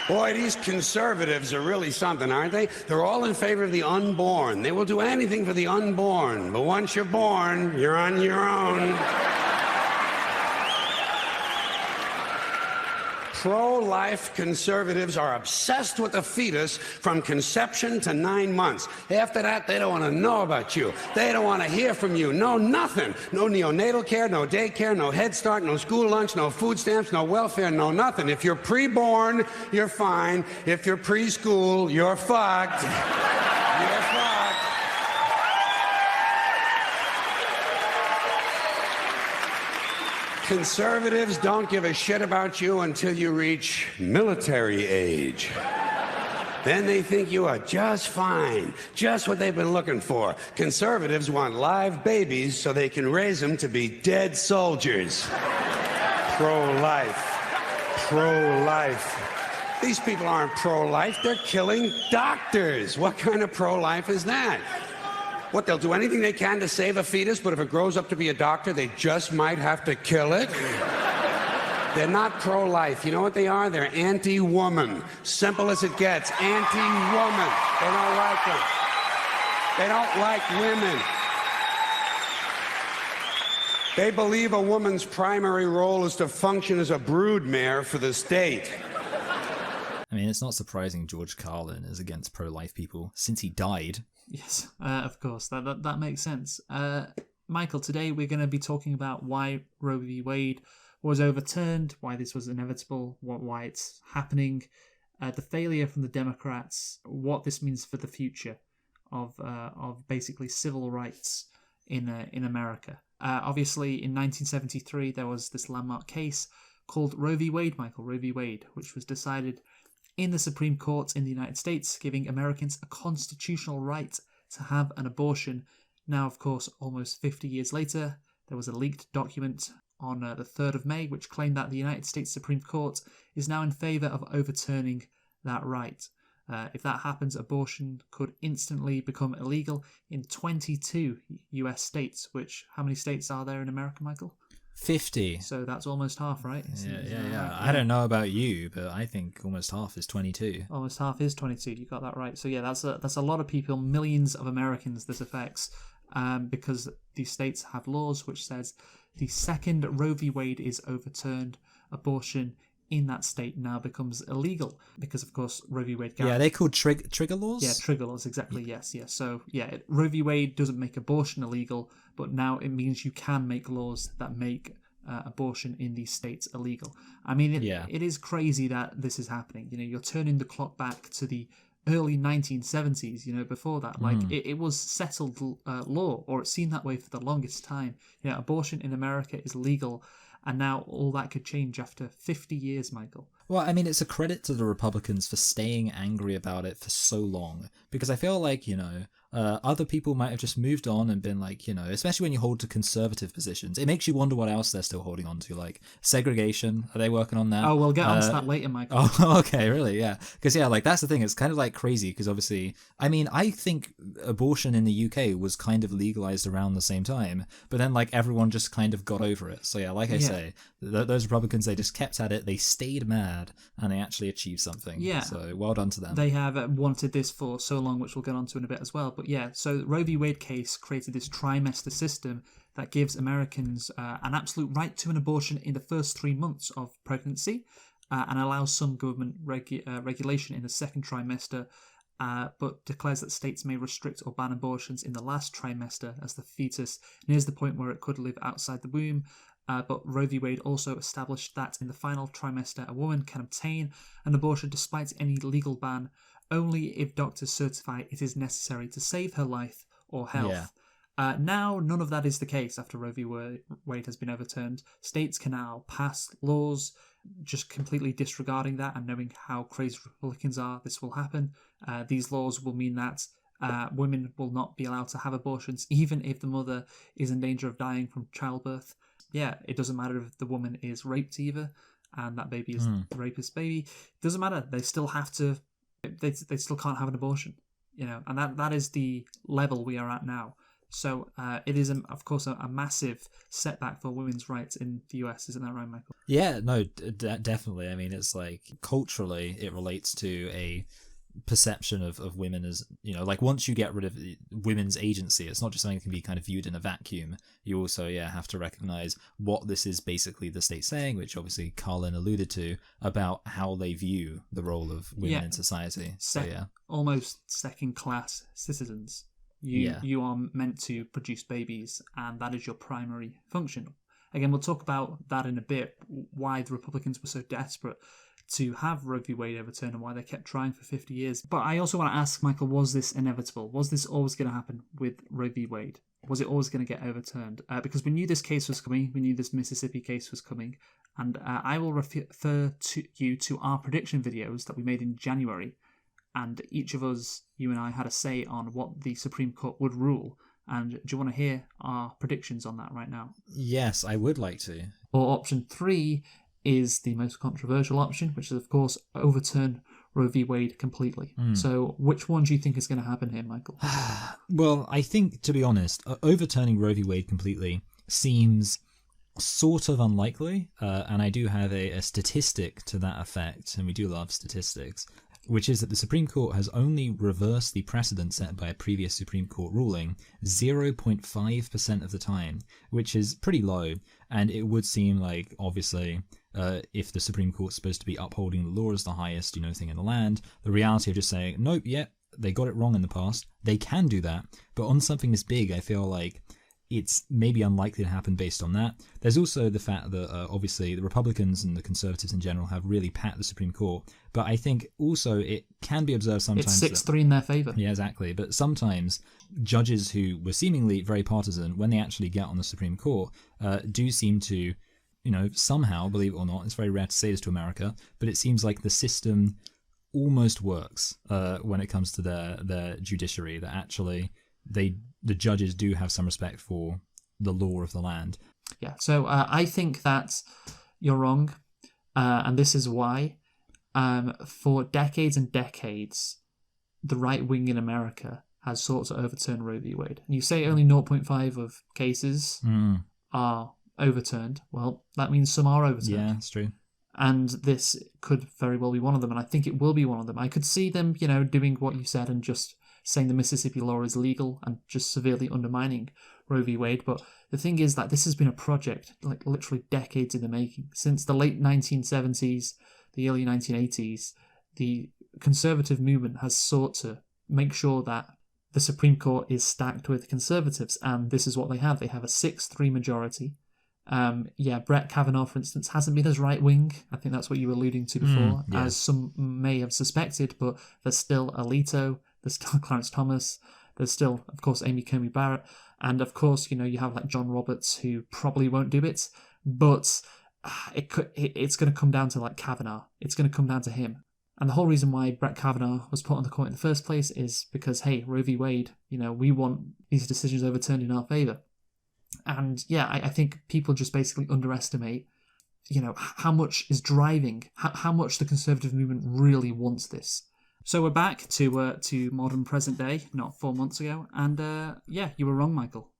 Boy, these conservatives are really something, aren't they? They're all in favor of the unborn. They will do anything for the unborn. But once you're born, you're on your own. Pro-life conservatives are obsessed with the fetus from conception to 9 months. After that, they don't want to know about you. They don't want to hear from you. No, nothing. No neonatal care, no daycare, no Head Start, no school lunch, no food stamps, no welfare, no nothing. If you're pre-born, you're fine. If you're preschool, you're fucked. You're fucked. Conservatives don't give a shit about you until you reach military age. Then they think you are just fine, just what they've been looking for. Conservatives want live babies so they can raise them to be dead soldiers. Pro-life. Pro-life. These people aren't pro-life, they're killing doctors. What kind of pro-life is that? What, they'll do anything they can to save a fetus, but if it grows up to be a doctor, they just might have to kill it? They're not pro-life. You know what they are? They're anti-woman. Simple as it gets. Anti-woman. They don't like them. They don't like women. They believe a woman's primary role is to function as a broodmare for the state. I mean, it's not surprising George Carlin is against pro-life people since he died. Yes, of course, that makes sense. Michael, today we're going to be talking about why Roe v Wade was overturned, why this was inevitable, why it's happening, the failure from the Democrats, what this means for the future of basically civil rights in America. Obviously, in 1973, there was this landmark case called Roe v Wade, Michael, Roe v Wade, which was decided in the Supreme Court in the United States, giving Americans a constitutional right to have an abortion. Now, of course, almost 50 years later, there was a leaked document on the 3rd of May, which claimed that the United States Supreme Court is now in favour of overturning that right. If that happens, abortion could instantly become illegal in 22 US states, which, how many states are there in America, Michael? 50. So that's almost half, right? Yeah. I don't know about you, but I think almost half is 22. Almost half is 22. You got that right. So yeah, that's a lot of people, millions of Americans this affects, because these states have laws which says the second Roe v Wade is overturned, abortion in that state now becomes illegal because, of course, Roe v Wade. Yeah, they called trigger laws. Yeah, trigger laws, exactly. Yes. So yeah, Roe v Wade doesn't make abortion illegal, but now it means you can make laws that make abortion in these states illegal. I mean, it is crazy that this is happening. You know, you're turning the clock back to the early 1970s. You know, before that, like it was settled law, or it seemed that way for the longest time. You know, abortion in America is legal. And now all that could change after 50 years, Michael. Well, I mean, it's a credit to the Republicans for staying angry about it for so long. Because I feel like, other people might have just moved on and been like, especially when you hold to conservative positions, it makes you wonder what else they're still holding on to. Like segregation, are they working on that? Oh, we'll get on to that later, Michael. Oh, okay, really? Yeah. Because, that's the thing. It's kind of like crazy because obviously, I mean, I think abortion in the UK was kind of legalized around the same time, but then like everyone just kind of got over it. So like I say, those Republicans, they just kept at it. They stayed mad and they actually achieved something. Yeah. So well done to them. They have wanted this for so long, which we'll get onto in a bit as well. But yeah, so the Roe v Wade case created this trimester system that gives Americans an absolute right to an abortion in the first 3 months of pregnancy and allows some government regulation in the second trimester, but declares that states may restrict or ban abortions in the last trimester as the fetus nears the point where it could live outside the womb. But Roe v Wade also established that in the final trimester, a woman can obtain an abortion despite any legal ban, only if doctors certify it is necessary to save her life or health. Yeah. Now, none of that is the case after Roe v Wade has been overturned. States can now pass laws just completely disregarding that and knowing how crazy Republicans are, this will happen. These laws will mean that women will not be allowed to have abortions, even if the mother is in danger of dying from childbirth. Yeah, it doesn't matter if the woman is raped either, and that baby is the rapist's baby. It doesn't matter. They still have to. They still can't have an abortion, and that is the level we are at now. So it is, of course, a massive setback for women's rights in the US. Isn't that right, Michael? Yeah, no, definitely. I mean, it's like culturally, it relates to a perception of women as, like once you get rid of women's agency, it's not just something that can be kind of viewed in a vacuum. You also have to recognize what this is basically the state saying, which obviously Carlin alluded to, about how they view the role of women in society. Almost second class citizens. You are meant to produce babies, and that is your primary function. Again, we'll talk about that in a bit, why the Republicans were so desperate to have Roe v. Wade overturned and why they kept trying for 50 years. But I also want to ask, Michael, was this inevitable? Was this always going to happen with Roe v. Wade? Was it always going to get overturned? Because we knew this case was coming. We knew this Mississippi case was coming. And I will refer you to our prediction videos that we made in January. And each of us, you and I, had a say on what the Supreme Court would rule. And do you want to hear our predictions on that right now? Yes, I would like to. Or option 3 is the most controversial option, which is, of course, overturn Roe v. Wade completely. So which one do you think is going to happen here, Michael? Well, I think, to be honest, overturning Roe v. Wade completely seems sort of unlikely, and I do have a statistic to that effect, and we do love statistics, which is that the Supreme Court has only reversed the precedent set by a previous Supreme Court ruling 0.5% of the time, which is pretty low, and it would seem like, obviously, if the Supreme Court's supposed to be upholding the law as the highest, thing in the land, the reality of just saying, nope, they got it wrong in the past, they can do that, but on something this big, I feel like it's maybe unlikely to happen based on that. There's also the fact that obviously the Republicans and the Conservatives in general have really pat the Supreme Court, but I think also it can be observed sometimes... It's 6-3 in their favour. Yeah, exactly. But sometimes judges who were seemingly very partisan, when they actually get on the Supreme Court, do seem to, somehow, believe it or not, it's very rare to say this to America, but it seems like the system almost works when it comes to their judiciary, that actually the judges do have some respect for the law of the land. Yeah, so I think that you're wrong, and this is why. For decades and decades, the right wing in America has sought to overturn Roe v. Wade. And you say only 0.5 of cases are overturned. Well, that means some are overturned. Yeah, that's true. And this could very well be one of them, and I think it will be one of them. I could see them, doing what you said and just saying the Mississippi law is legal and just severely undermining Roe v. Wade. But the thing is that this has been a project, like literally decades in the making. Since the late 1970s, the early 1980s, the conservative movement has sought to make sure that the Supreme Court is stacked with conservatives, and this is what they have. They have a 6-3 majority. Brett Kavanaugh, for instance, hasn't been as right-wing. I think that's what you were alluding to before, as some may have suspected, but there's still Alito, there's still Clarence Thomas, there's still, of course, Amy Coney Barrett, and of course, you have like John Roberts, who probably won't do it, but it's going to come down to like Kavanaugh. It's going to come down to him. And the whole reason why Brett Kavanaugh was put on the court in the first place is because, hey, Roe v. Wade, we want these decisions overturned in our favour. And I think people just basically underestimate, how much is driving, how much the conservative movement really wants this. So we're back to modern present day, not 4 months ago, and you were wrong, Michael.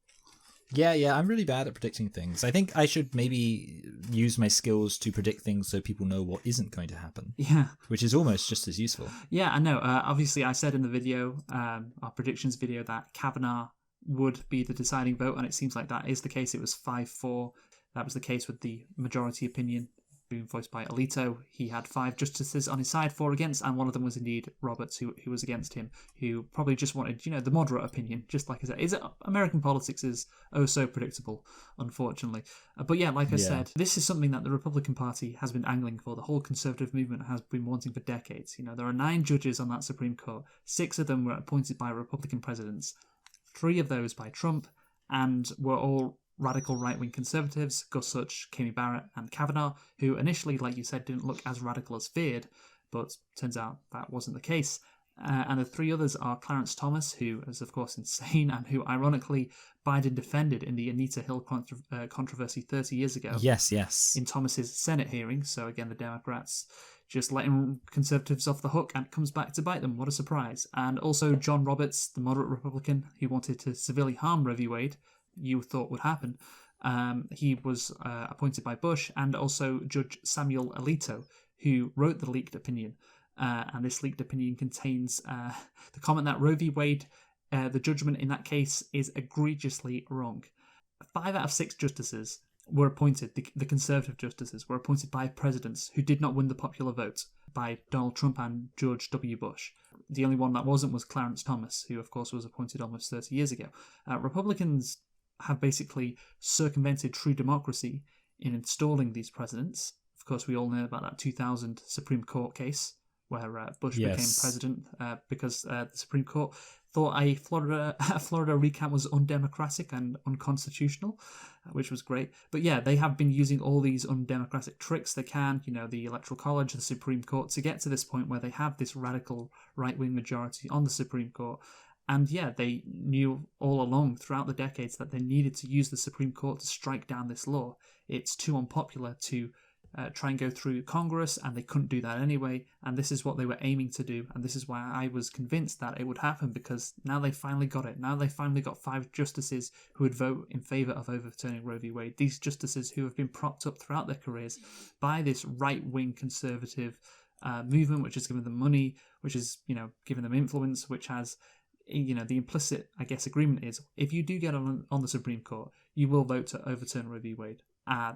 Yeah, I'm really bad at predicting things. I think I should maybe use my skills to predict things so people know what isn't going to happen. Yeah. Which is almost just as useful. Yeah, I know. Obviously, I said in the video, our predictions video, that Kavanaugh would be the deciding vote, and it seems like that is the case. It was 5-4. That was the case with the majority opinion being voiced by Alito. He had 5 justices on his side, 4 against, and one of them was indeed Roberts, who was against him, who probably just wanted, the moderate opinion, just like I said. American politics is so predictable, unfortunately. But yeah, like I said, this is something that the Republican Party has been angling for. The whole conservative movement has been wanting for decades. There are 9 judges on that Supreme Court. 6 of them were appointed by Republican presidents. 3 of those by Trump, and were all radical right-wing conservatives, Gorsuch, Coney Barrett, and Kavanaugh, who initially, like you said, didn't look as radical as feared, but turns out that wasn't the case. And the three others are Clarence Thomas, who is, of course, insane, and who, ironically, Biden defended in the Anita Hill controversy 30 years ago. Yes. In Thomas's Senate hearing. So, again, the Democrats just letting conservatives off the hook, and it comes back to bite them. What a surprise. And also John Roberts, the moderate Republican, who wanted to severely harm Roe v. Wade, you thought would happen. He was appointed by Bush, and also Judge Samuel Alito, who wrote the leaked opinion. And this leaked opinion contains the comment that Roe v. Wade, the judgment in that case, is egregiously wrong. 5 out of 6 justices were appointed, the conservative justices, were appointed by presidents who did not win the popular vote, by Donald Trump and George W. Bush. The only one that wasn't was Clarence Thomas, who, of course, was appointed almost 30 years ago. Republicans have basically circumvented true democracy in installing these presidents. Of course, we all know about that 2000 Supreme Court case where Bush became president because the Supreme Court thought a Florida recount was undemocratic and unconstitutional, which was great. But yeah, they have been using all these undemocratic tricks they can, the Electoral College, the Supreme Court, to get to this point where they have this radical right-wing majority on the Supreme Court. And yeah, they knew all along throughout the decades that they needed to use the Supreme Court to strike down this law. It's too unpopular to try and go through Congress, and they couldn't do that anyway, and this is what they were aiming to do, and this is why I was convinced that it would happen, because now they finally got it. Now they finally got 5 justices who would vote in favour of overturning Roe v. Wade. These justices who have been propped up throughout their careers by this right-wing conservative movement, which has given them money, which has, given them influence, which has, the implicit, I guess, agreement is, if you do get on the Supreme Court, you will vote to overturn Roe v. Wade.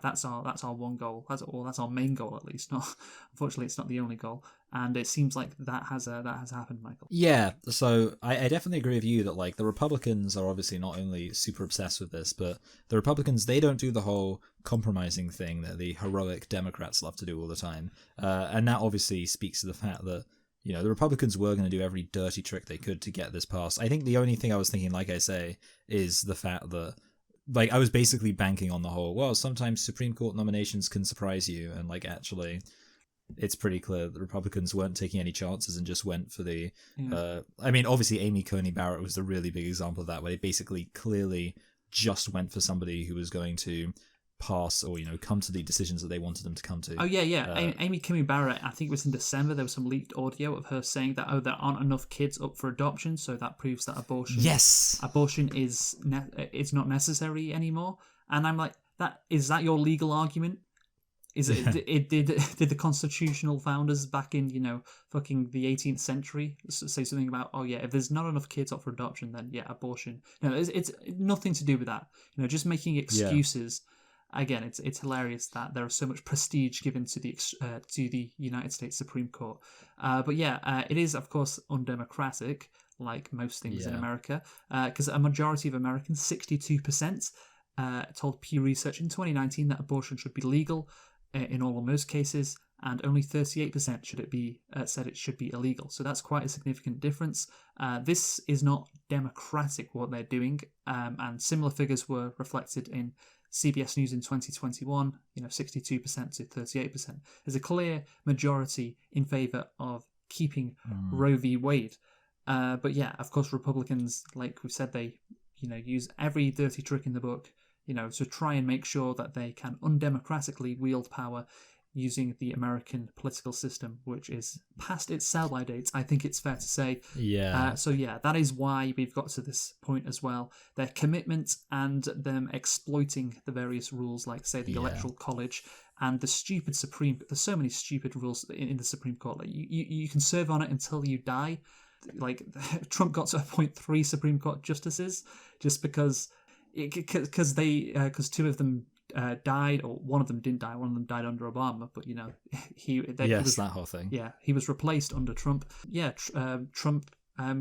That's our one goal. That's our main goal, at least. Unfortunately, it's not the only goal, and it seems like that has happened, Michael. Yeah, so I definitely agree with you that the Republicans are obviously not only super obsessed with this, but the Republicans, they don't do the whole compromising thing that the heroic Democrats love to do all the time, and that obviously speaks to the fact that the Republicans were going to do every dirty trick they could to get this passed. I think the only thing I was thinking, like I say, is the fact that I was basically banking on the whole, well, sometimes Supreme Court nominations can surprise you, and actually it's pretty clear that the Republicans weren't taking any chances and just went for the obviously Amy Coney Barrett was the really big example of that, where they basically clearly just went for somebody who was going to pass or come to the decisions that they wanted them to come to. Amy Coney Barrett, I think it was in December, there was some leaked audio of her saying that there aren't enough kids up for adoption, so that proves that abortion is not necessary anymore. And I'm like, is that your legal argument? Is it did the constitutional founders back in fucking the 18th century say something about, if there's not enough kids up for adoption, then abortion? No, it's nothing to do with that. Just making excuses. Again, it's hilarious that there is so much prestige given to the United States Supreme Court. It is, of course, undemocratic, like most things in America, because a majority of Americans, 62%, told Pew Research in 2019 that abortion should be legal in all or most cases, and only 38% said it should be illegal. So that's quite a significant difference. This is not democratic, what they're doing, and similar figures were reflected in CBS News in 2021, 62% to 38%. There's a clear majority in favour of keeping Roe v. Wade. Of course, Republicans, like we've said, they use every dirty trick in the book, to try and make sure that they can undemocratically wield power using the American political system, which is past its sell-by dates, I think it's fair to say. That is why we've got to this point as well. Their commitment and them exploiting the various rules, like, say, the Electoral College and the stupid there's so many stupid rules in the Supreme Court. Like, you can serve on it until you die. Like, Trump got to appoint 3 Supreme Court justices just because two of them died, or one of them didn't die. One of them died under Obama, but that whole thing. Yeah, he was replaced under Trump. Trump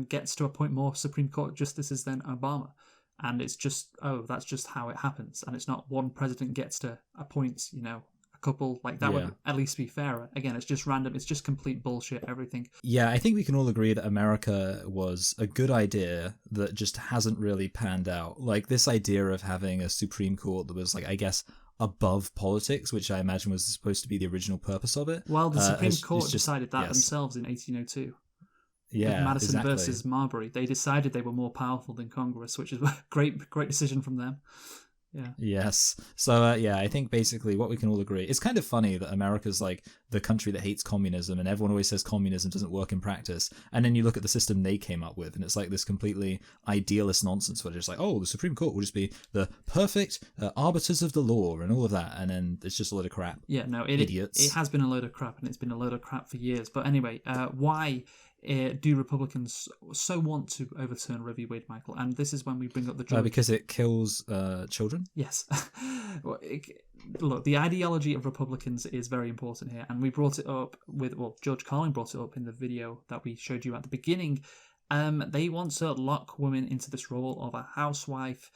gets to appoint more Supreme Court justices than Obama, and it's just that's just how it happens. And it's not one president gets to appoint a couple. Like, that would at least be fairer. Again, it's just random. It's just complete bullshit. Everything. Yeah, I think we can all agree that America was a good idea that just hasn't really panned out. Like, this idea of having a Supreme Court that was, I guess, above politics, which I imagine was supposed to be the original purpose of it. Well, the Supreme Court decided that themselves in 1802. with Yeah, Madison exactly. versus Marbury. They decided they were more powerful than Congress, which is a great decision from them. Yeah. Yes. So, yeah, I think basically what we can all agree, it's kind of funny that America's like the country that hates communism, and everyone always says communism doesn't work in practice. And then you look at the system they came up with, and it's like this completely idealist nonsense where it's like, oh, the Supreme Court will just be the perfect arbiters of the law and all of that. And then it's just a load of crap. Yeah, no, Idiots. it has been a load of crap, and it's been a load of crap for years. But anyway, why do Republicans so want to overturn Roe v Wade, Michael? And this is when we bring up the judge. Because it kills children? Yes. Look, the ideology of Republicans is very important here, and we brought it up with, well, George Carlin brought it up in the video that we showed you at the beginning. They want to lock women into this role of a housewife,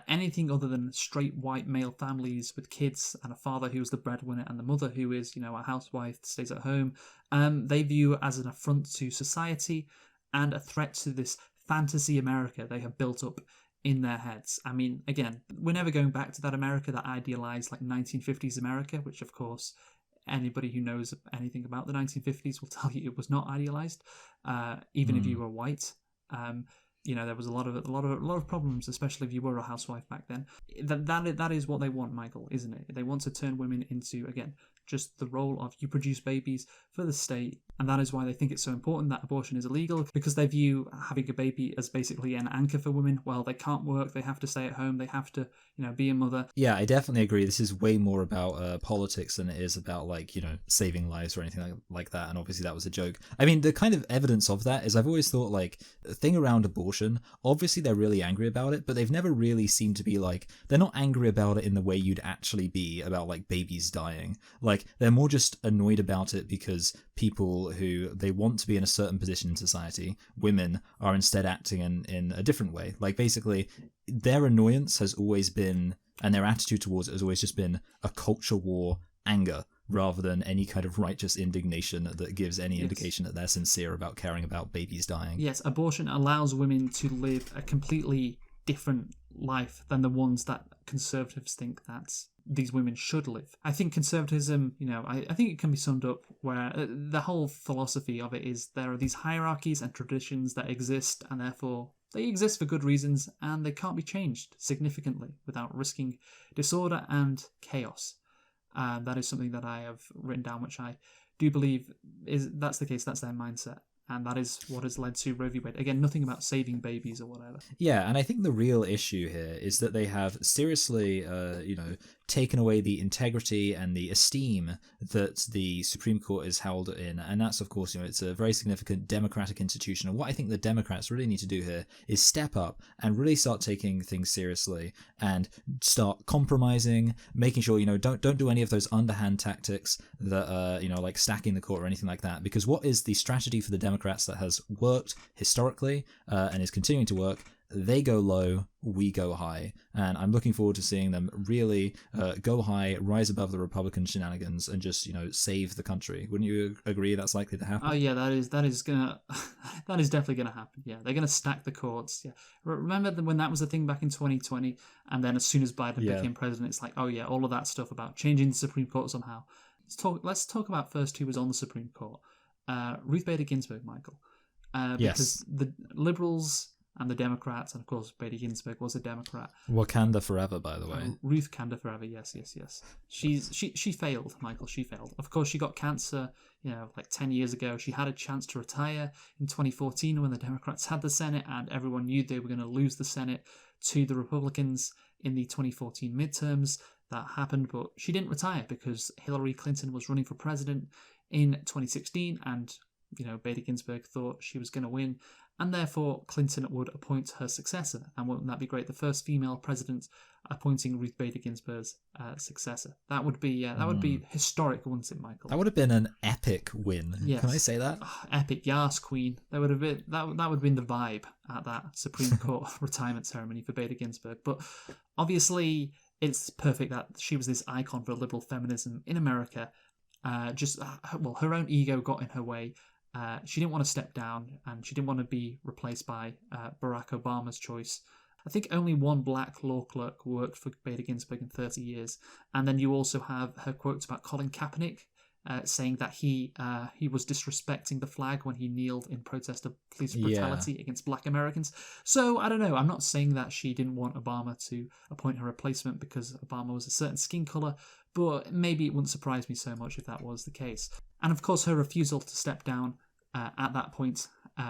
anything other than straight white male families with kids and a father who's the breadwinner and the mother who is, a housewife, stays at home. They view as an affront to society and a threat to this fantasy America they have built up in their heads. I mean, again, we're never going back to that America that idealized like 1950s America, which of course anybody who knows anything about the 1950s will tell you it was not idealized, even if you were white. There was a lot of problems, especially if you were a housewife back then. That is what they want, Michael, isn't it? They want to turn women into, again, just the role of you produce babies for the state, and that is why they think it's so important that abortion is illegal, because they view having a baby as basically an anchor for women. Well, they can't work, they have to stay at home, they have to, be a mother. Yeah, I definitely agree. This is way more about politics than it is about saving lives or anything like that. And obviously that was a joke. I mean, the kind of evidence of that is I've always thought the thing around abortion, obviously they're really angry about it, but they've never really seemed to be they're not angry about it in the way you'd actually be about babies dying. They're more just annoyed about it because people who they want to be in a certain position in society, women, are instead acting in a different way. Basically, their annoyance has always been, and their attitude towards it has always just been a culture war anger, rather than any kind of righteous indignation that gives any indication that they're sincere about caring about babies dying. Yes, abortion allows women to live a completely different life than the ones that conservatives think that these women should live. I think conservatism, I think it can be summed up where the whole philosophy of it is there are these hierarchies and traditions that exist, and therefore they exist for good reasons, and they can't be changed significantly without risking disorder and chaos. That is something that I have written down, which I do believe that's the case. That's their mindset. And that is what has led to Roe v Wade. Again, nothing about saving babies or whatever. Yeah, and I think the real issue here is that they have seriously, taken away the integrity and the esteem that the Supreme Court is held in. And that's, of course, it's a very significant democratic institution. And what I think the Democrats really need to do here is step up and really start taking things seriously and start compromising, making sure, don't do any of those underhand tactics that, like stacking the court or anything like that. Because what is the strategy for the Democrats that has worked historically and is continuing to work? They go low, we go high. And I'm looking forward to seeing them really go high, rise above the Republican shenanigans, and just, save the country. Wouldn't you agree that's likely to happen? Oh yeah, that is gonna that is definitely gonna happen. Yeah, they're gonna stack the courts. Yeah, remember when that was the thing back in 2020, and then as soon as Biden became president, it's like, oh yeah, all of that stuff about changing the Supreme Court somehow. Let's talk about first who was on the Supreme Court. Ruth Bader Ginsburg, Michael. Because the Liberals and the Democrats, and of course Bader Ginsburg was a Democrat. Wakanda forever, by the way. Ruth Kanda forever, yes. She failed, Michael, she failed. Of course, she got cancer, 10 years ago. She had a chance to retire in 2014 when the Democrats had the Senate, and everyone knew they were going to lose the Senate to the Republicans in the 2014 midterms. That happened, but she didn't retire because Hillary Clinton was running for president in 2016, and Bader Ginsburg thought she was going to win, and therefore Clinton would appoint her successor. And wouldn't that be great? The first female president appointing Ruth Bader Ginsburg's successor. That would be historic, wouldn't it, Michael? That would have been an epic win. Yes. Can I say that? Epic, yes, Queen. That would have been the vibe at that Supreme Court retirement ceremony for Bader Ginsburg. But obviously, it's perfect that she was this icon for liberal feminism in America. Her own ego got in her way. She didn't want to step down, and she didn't want to be replaced by Barack Obama's choice. I think only one black law clerk worked for Bader Ginsburg in 30 years. And then you also have her quotes about Colin Kaepernick saying that he was disrespecting the flag when he kneeled in protest of police brutality against black Americans. So I don't know. I'm not saying that she didn't want Obama to appoint her replacement because Obama was a certain skin color, but maybe it wouldn't surprise me so much if that was the case. And of course, her refusal to step down at that point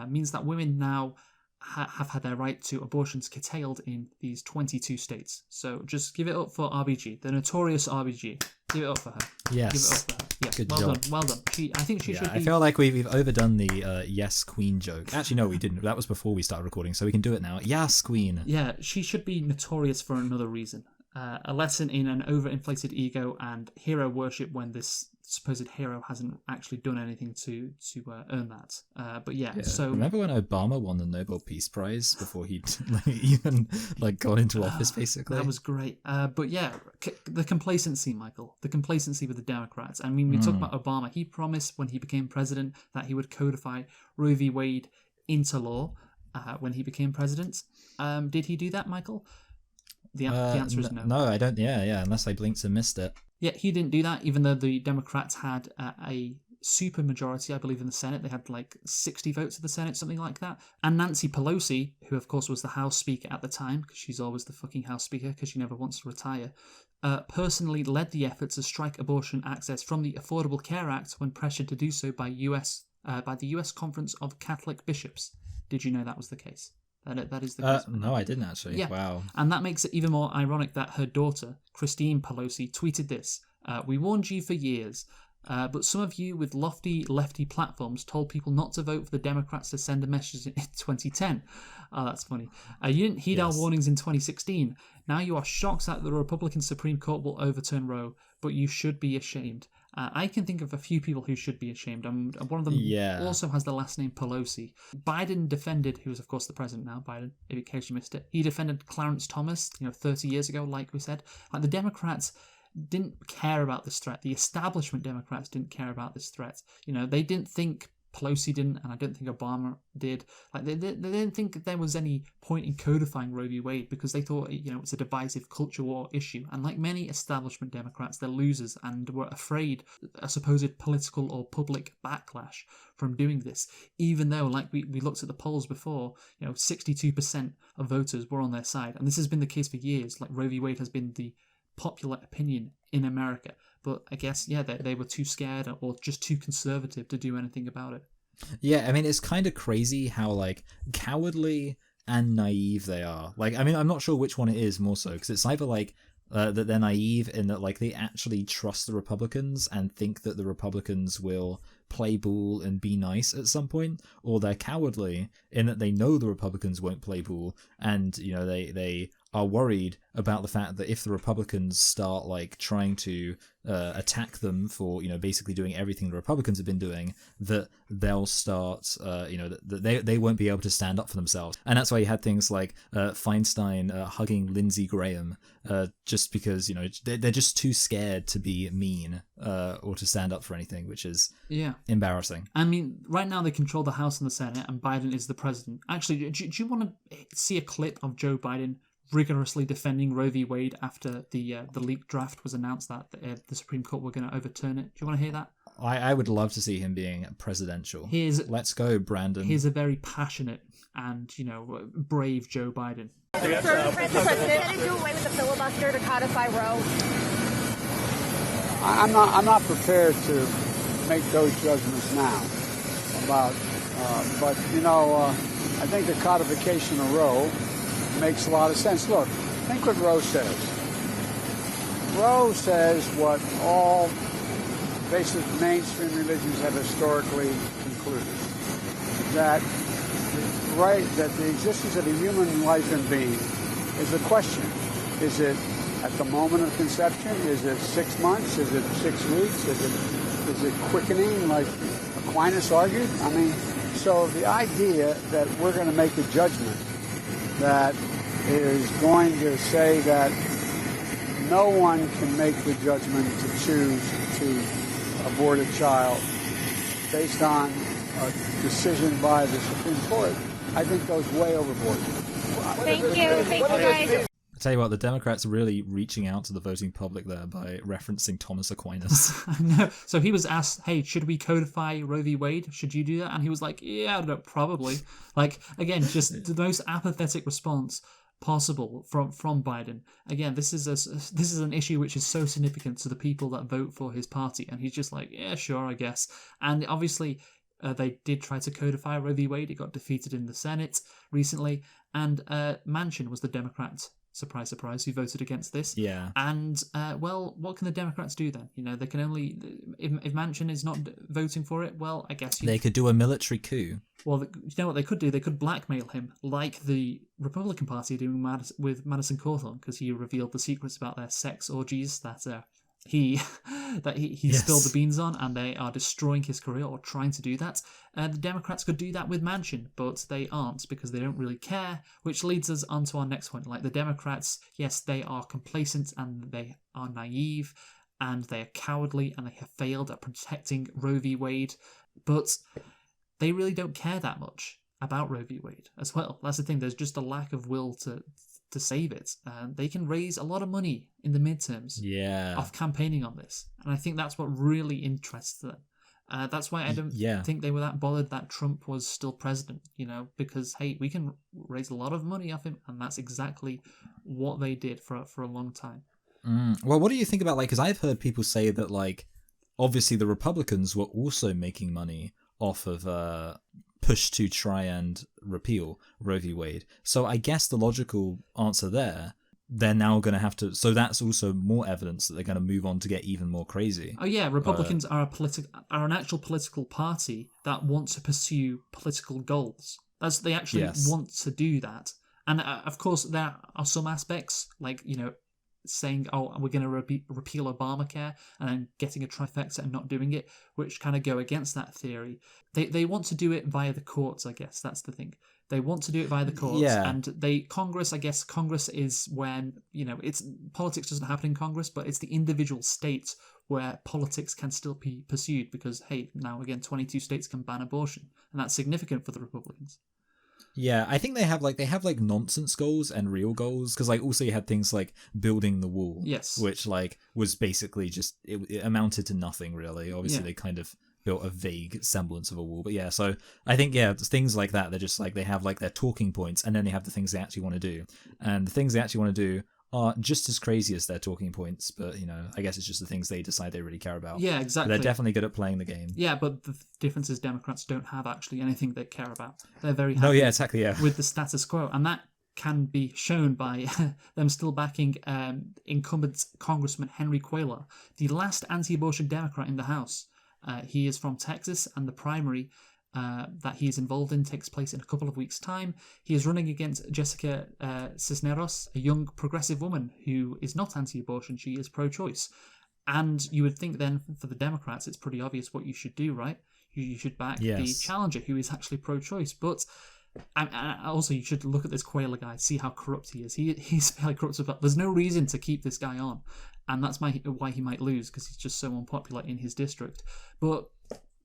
means that women now have had their right to abortions curtailed in these 22 states. So just give it up for RBG, the notorious RBG. Give it up for her. Yes. Give it up for her. Yeah. Good well job. done. Well done. I think she should be... I feel like we've overdone the yes queen joke. Actually, no, we didn't. That was before we started recording, so we can do it now. Yes, queen. Yeah, she should be notorious for another reason. A lesson in an overinflated ego and hero worship when this supposed hero hasn't actually done anything to earn that. But yeah, so remember when Obama won the Nobel Peace Prize before he even got into office? Basically, that was great. But yeah, the complacency, Michael, the complacency with the Democrats. I mean, we talk about Obama. He promised when he became president that he would codify Roe v Wade into law when he became president. Did he do that, Michael? The answer is no. No, I don't. Yeah, unless I blinked and missed it. Yeah, he didn't do that, even though the Democrats had a super majority, I believe, in the Senate. They had like 60 votes in the Senate, something like that. And Nancy Pelosi, who of course was the House Speaker at the time, because she's always the fucking House Speaker, because she never wants to retire, personally led the effort to strike abortion access from the Affordable Care Act when pressured to do so by the U.S. Conference of Catholic Bishops. Did you know that was the case? That is the case. No, I didn't actually. Yeah. Wow. And that makes it even more ironic that her daughter, Christine Pelosi, tweeted this. We warned you for years, but some of you with lofty lefty platforms told people not to vote for the Democrats to send a message in 2010. Oh, that's funny. You didn't heed our warnings in 2016. Now you are shocked that the Republican Supreme Court will overturn Roe, but you should be ashamed. I can think of a few people who should be ashamed. One of them also has the last name Pelosi. Biden defended, who is of course the president now, Biden, in case you missed it. He defended Clarence Thomas, 30 years ago, like we said. Like the Democrats didn't care about this threat. The establishment Democrats didn't care about this threat. They didn't think, Pelosi didn't, and I don't think Obama did. Like they didn't think that there was any point in codifying Roe v Wade because they thought it's a divisive culture war issue. And like many establishment Democrats, they're losers and were afraid a supposed political or public backlash from doing this. Even though, like we looked at the polls before, 62% of voters were on their side, and this has been the case for years. Like Roe v Wade has been the popular opinion in America, but I guess they were too scared or just too conservative to do anything about it. Yeah, I mean, it's kind of crazy how cowardly and naive they are. I'm not sure which one it is more so, because it's either that they're naive in that they actually trust the Republicans and think that the Republicans will play ball and be nice at some point, or they're cowardly in that they know the Republicans won't play ball and they are worried about the fact that if the Republicans start trying to attack them for basically doing everything the Republicans have been doing, that they'll start that they won't be able to stand up for themselves. And that's why you had things like Feinstein hugging Lindsey Graham just because they're just too scared to be mean or to stand up for anything, which is embarrassing. I mean, right now they control the House and the Senate, and Biden is the president. Actually, do you want to see a clip of Joe Biden rigorously defending Roe v. Wade after the leaked draft was announced that the Supreme Court were going to overturn it? Do you want to hear that? I would love to see him being presidential. Let's go, Brandon. He's a very passionate and, brave Joe Biden. Sir, President, Senate do away with the filibuster to codify Roe? I'm not prepared to make those judgments now about, but I think the codification of Roe makes a lot of sense. Look, think what Roe says. Roe says what all basic mainstream religions have historically concluded, that the existence of a human life and being is a question. Is it at the moment of conception? Is it 6 months? Is it 6 weeks? Is it quickening, like Aquinas argued? I mean, so the idea that we're going to make a judgment that is going to say that no one can make the judgment to choose to abort a child based on a decision by the Supreme Court, I think goes way overboard. Thank you. Thank you, guys. Tell you what, the Democrats are really reaching out to the voting public there by referencing Thomas Aquinas. I know. So he was asked, hey, should we codify Roe v Wade? Should you do that? And he was like, yeah, no, probably. Like, again, just the most apathetic response possible from Biden. Again, this is an issue which is so significant to the people that vote for his party, and he's just like, yeah, sure, I guess. And obviously, they did try to codify Roe v Wade. It got defeated in the Senate recently, and Manchin was the Democrat. Surprise, surprise, who voted against this. Yeah. And, well, what can the Democrats do then? You know, they can only... If Manchin is not voting for it, well, I guess... They could do a military coup. Well, you know what they could do? They could blackmail him, like the Republican Party doing with Madison Cawthorn, because he revealed the secrets about their sex orgies that he Yes. spilled the beans on, and they are destroying his career or trying to do that. The Democrats could do that with Manchin, but they aren't because they don't really care, which leads us on to our next point. Like the Democrats, yes, they are complacent and they are naive and they are cowardly and they have failed at protecting Roe v. Wade, but they really don't care that much about Roe v. Wade as well. That's the thing. There's just a lack of will to save it. They can raise a lot of money in the midterms off campaigning on this. And I think that's what really interests them. That's why I don't think they were that bothered that Trump was still president, you know, because, hey, we can raise a lot of money off him. And that's exactly what they did for a long time. Well, what do you think about, like, because I've heard people say that, like, obviously the Republicans were also making money off of push to try and repeal Roe v. Wade. So I guess the logical answer there, they're now going to have to... So that's also more evidence that they're going to move on to get even more crazy. Oh yeah, Republicans are an actual political party that want to pursue political goals. They actually want to do that. And of course, there are some aspects, like, you know, saying, oh, we're going to repeal Obamacare and then getting a trifecta and not doing it, which kind of go against that theory. They want to do it via the courts, I guess. That's the thing. They want to do it via the courts. Yeah. And Congress is when, you know, politics doesn't happen in Congress, but it's the individual states where politics can still be pursued because, hey, now again, 22 states can ban abortion. And that's significant for the Republicans. Yeah, I think they have nonsense goals and real goals, because like also you had things like building the wall, yes, which like was basically just it amounted to nothing really. Obviously they kind of built a vague semblance of a wall, but yeah. So I think things like that. They're just like they have like their talking points, and then they have the things they actually want to do, and the things they actually want to do are just as crazy as their talking points, but, you know, I guess it's just the things they decide they really care about. Yeah, exactly. But they're definitely good at playing the game. Yeah, but the difference is Democrats don't have actually anything they care about. They're very happy with the status quo, and that can be shown by them still backing incumbent Congressman Henry Cuellar, the last anti-abortion Democrat in the House. He is from Texas, and the primary that he is involved in takes place in a couple of weeks' time. He is running against Jessica Cisneros, a young progressive woman who is not anti-abortion, she is pro-choice. And you would think then for the Democrats it's pretty obvious what you should do, right? You should back the challenger who is actually pro-choice. But also you should look at this Cuellar guy, see how corrupt he is. He's fairly corrupt, but there's no reason to keep this guy on. And that's why he might lose, because he's just so unpopular in his district. But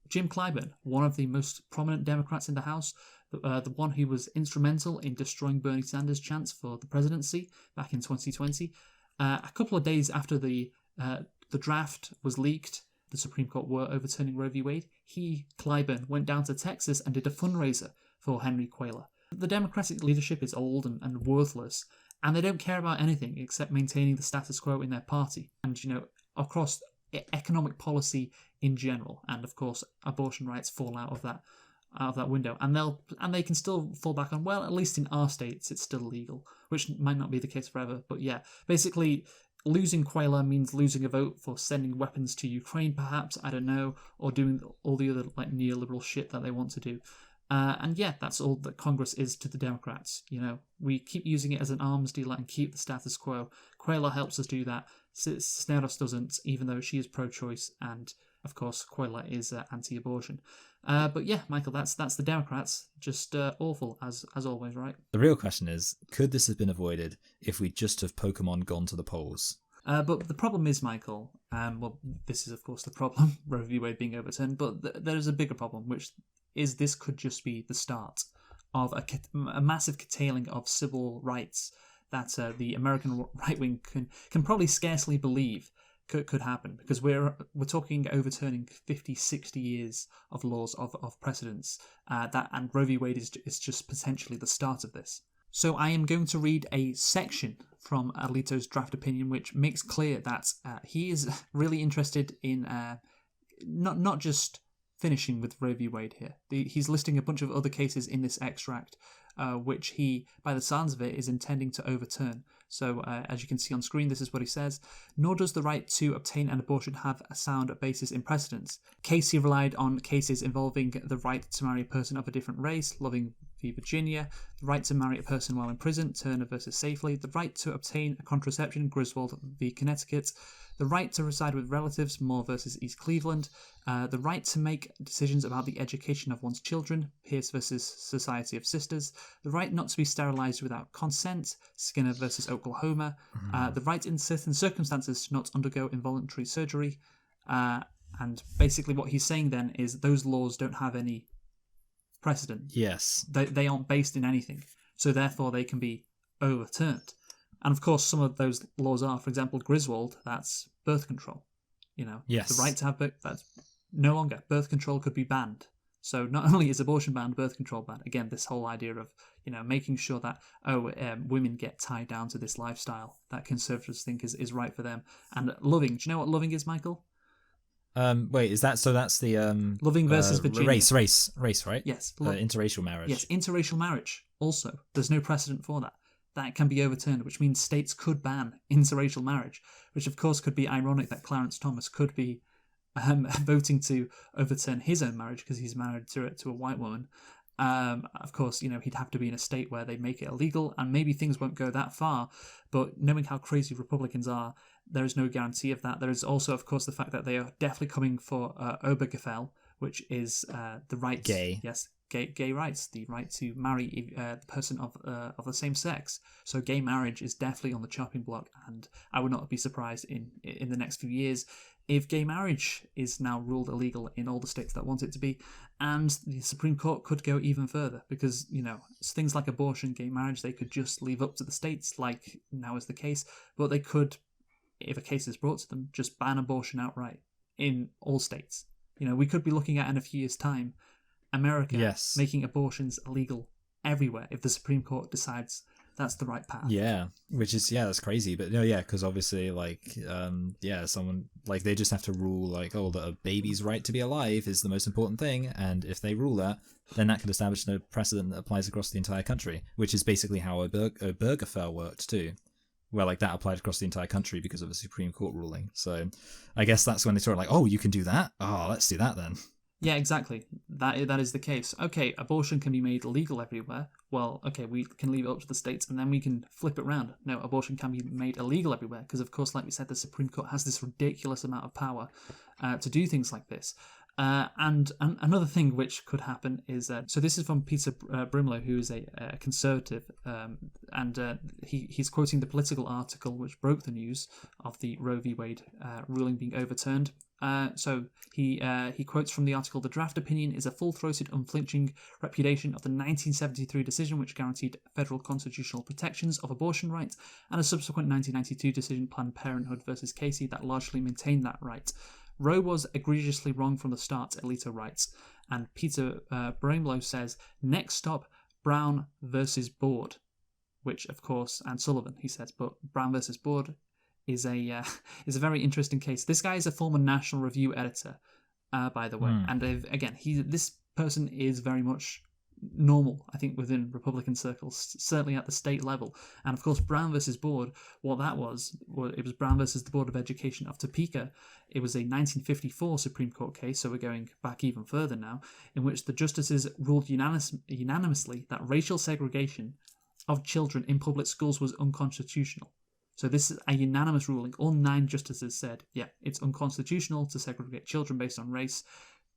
Jim Clyburn, one of the most prominent Democrats in the House, the one who was instrumental in destroying Bernie Sanders' chance for the presidency back in 2020, a couple of days after the draft was leaked, the Supreme Court were overturning Roe v. Wade, Clyburn, went down to Texas and did a fundraiser for Henry Cuellar. The Democratic leadership is old and worthless, and they don't care about anything except maintaining the status quo in their party. And, you know, across economic policy in general, and of course abortion rights fall out of that window, and they can still fall back on, well, at least in our states it's still legal, which might not be the case forever. But yeah, basically losing Cuellar means losing a vote for sending weapons to Ukraine, perhaps, I don't know, or doing all the other like neoliberal shit that they want to do. And yeah, that's all that Congress is to the Democrats. You know, we keep using it as an arms dealer and keep the status quo. Cuellar helps us do that. Cisneros doesn't, even though she is pro-choice, and of course Cuellar is anti-abortion. But yeah, Michael, that's the Democrats. Just awful as always, right? The real question is, could this have been avoided if we just have Pokemon gone to the polls? But the problem is, Michael, well, this is of course the problem, Roe v. Wade being overturned, but there is a bigger problem, which is this could just be the start of a massive curtailing of civil rights that the American right wing can probably scarcely believe could happen, because we're talking overturning 50, 60 years of laws of precedents, and Roe v Wade is just potentially the start of this. So I am going to read a section from Alito's draft opinion, which makes clear that he is really interested in not just finishing with Roe v Wade here. He's listing a bunch of other cases in this extract, which he, by the sounds of it, is intending to overturn. So, as you can see on screen, this is what he says. Nor does the right to obtain an abortion have a sound basis in precedents. Casey relied on cases involving the right to marry a person of a different race, Loving v Virginia, the right to marry a person while in prison, Turner versus Safely, the right to obtain a contraception, Griswold v Connecticut, the right to reside with relatives, Moore versus East Cleveland, the right to make decisions about the education of one's children, Pierce versus Society of Sisters, the right not to be sterilized without consent, Skinner versus Oklahoma, the right in certain circumstances to not undergo involuntary surgery, and basically what he's saying then is those laws don't have any precedent. Yes. They aren't based in anything, so therefore they can be overturned. And of course, some of those laws are, for example, Griswold, that's birth control. Yes. The right to have that's no longer. Birth control could be banned. So not only is abortion banned, birth control banned. Again, this whole idea of making sure that women get tied down to this lifestyle that conservatives think is right for them. And loving. Do you know what loving is, Michael? Wait, is that so? That's the Loving versus Virginia. Race, right? Yes. Interracial marriage. Yes, interracial marriage. Also, there's no precedent for that. That can be overturned, which means states could ban interracial marriage, which of course could be ironic that Clarence Thomas could be voting to overturn his own marriage because he's married to a white woman. Of course, he'd have to be in a state where they make it illegal, and maybe things won't go that far, but knowing how crazy Republicans are, there is no guarantee of that. There is also, of course, the fact that they are definitely coming for Obergefell, which is the right... Gay. Yes, gay rights, the right to marry the person of the same sex. So gay marriage is definitely on the chopping block, and I would not be surprised in the next few years if gay marriage is now ruled illegal in all the states that want it to be, and the Supreme Court could go even further, because things like abortion, gay marriage, they could just leave up to the states, like now is the case, but they could, if a case is brought to them, just ban abortion outright in all states. We could be looking at in a few years' time America making abortions illegal everywhere if the Supreme Court decides that's the right path. Yeah, which is, that's crazy. But no, because obviously, someone, they just have to rule, that a baby's right to be alive is the most important thing. And if they rule that, then that could establish a precedent that applies across the entire country, which is basically how Obergefell worked too. Where, that applied across the entire country because of a Supreme Court ruling. So I guess that's when they sort of you can do that? Oh, let's do that then. Yeah, exactly. That is the case. Okay, abortion can be made legal everywhere. Well, okay, we can leave it up to the states, and then we can flip it around. No, abortion can be made illegal everywhere, because of course, like we said, the Supreme Court has this ridiculous amount of power to do things like this. And another thing which could happen is so this is from Peter Brimlow, who is a conservative, and he's quoting the Political article which broke the news of the Roe v Wade ruling being overturned. So he quotes from the article: "The draft opinion is a full-throated, unflinching repudiation of the 1973 decision which guaranteed federal constitutional protections of abortion rights, and a subsequent 1992 decision, Planned Parenthood versus Casey, that largely maintained that right. Roe was egregiously wrong from the start," Alito writes. And Peter Brimlow says, "Next stop, Brown versus Board," which, of course, and Sullivan, he says, but Brown versus Board is a very interesting case. This guy is a former National Review editor, by the way. And again, this person is very much normal, I think, within Republican circles, certainly at the state level. And of course, Brown versus Board, what that was, it was Brown versus the Board of Education of Topeka. It was a 1954 Supreme Court case, so we're going back even further now, in which the justices ruled unanimously that racial segregation of children in public schools was unconstitutional. So this is a unanimous ruling. All 9 justices said, yeah, it's unconstitutional to segregate children based on race.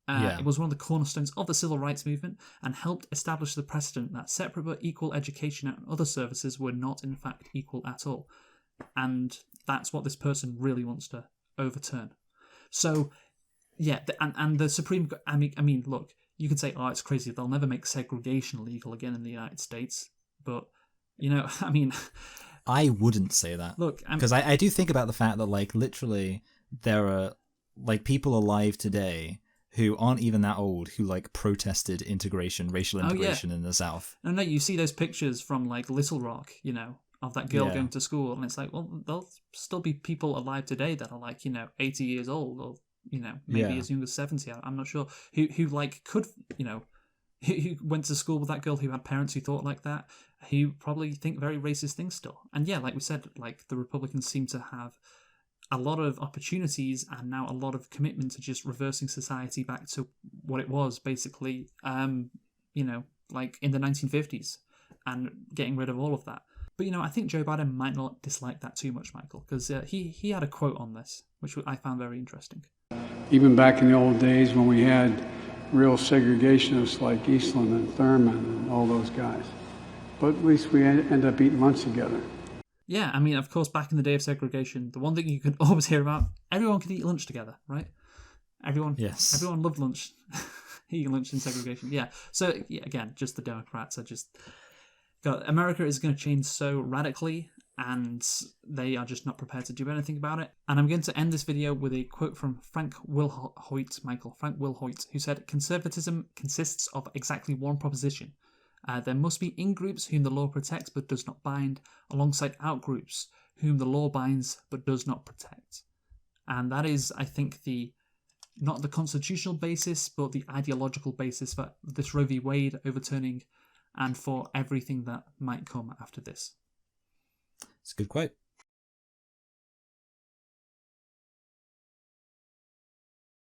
It was one of the cornerstones of the civil rights movement and helped establish the precedent that separate but equal education and other services were not, in fact, equal at all. And that's what this person really wants to overturn. So, yeah, and the Supreme... I mean, look, you could say, oh, it's crazy, they'll never make segregation legal again in the United States. But, I wouldn't say that. Look, because I do think about the fact that, like, literally there are, like, people alive today who aren't even that old who, like, protested racial integration in the South. No, you see those pictures from, like, Little Rock, you know, of that girl going to school, and it's like, well, there'll still be people alive today that are, like, you know, 80 years old, or, you know, maybe as young as 70, I'm not sure, who like, could, you know, who went to school with that girl, who had parents who thought like that, who probably think very racist things still. And yeah, like we said, like, the Republicans seem to have a lot of opportunities and now a lot of commitment to just reversing society back to what it was, basically, you know, like in the 1950s, and getting rid of all of that. But, you know, I think Joe Biden might not dislike that too much, Michael, because he had a quote on this, which I found very interesting. Even back in the old days when we had real segregationists like Eastland and Thurman and all those guys. But at least we end up eating lunch together. Yeah, I mean, of course, back in the day of segregation, the one thing you could always hear about, everyone could eat lunch together, right? Everyone loved lunch. Eating lunch in segregation, yeah. So, yeah, again, just the Democrats are just... God, America is going to change so radically, and they are just not prepared to do anything about it. And I'm going to end this video with a quote from Frank Wilhoit, who said, "Conservatism consists of exactly one proposition. There must be in-groups whom the law protects but does not bind, alongside out-groups whom the law binds but does not protect." And that is, I think, not the constitutional basis, but the ideological basis for this Roe v Wade overturning, and for everything that might come after this. It's a good quote.